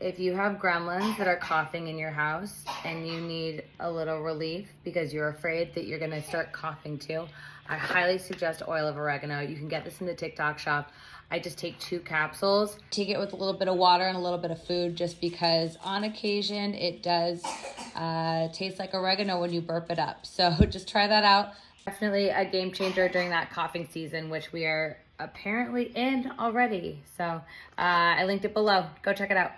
if you have gremlins that are coughing in your house and you need a little relief because you're afraid that you're gonna start coughing too, I highly suggest oil of oregano. You can get this in the TikTok shop. I just take 2 capsules. Take it with a little bit of water and a little bit of food just because on occasion it does taste like oregano when you burp it up. So just try that out. Definitely a game changer during that coughing season, which we are apparently in already. So I linked it below. Go check it out.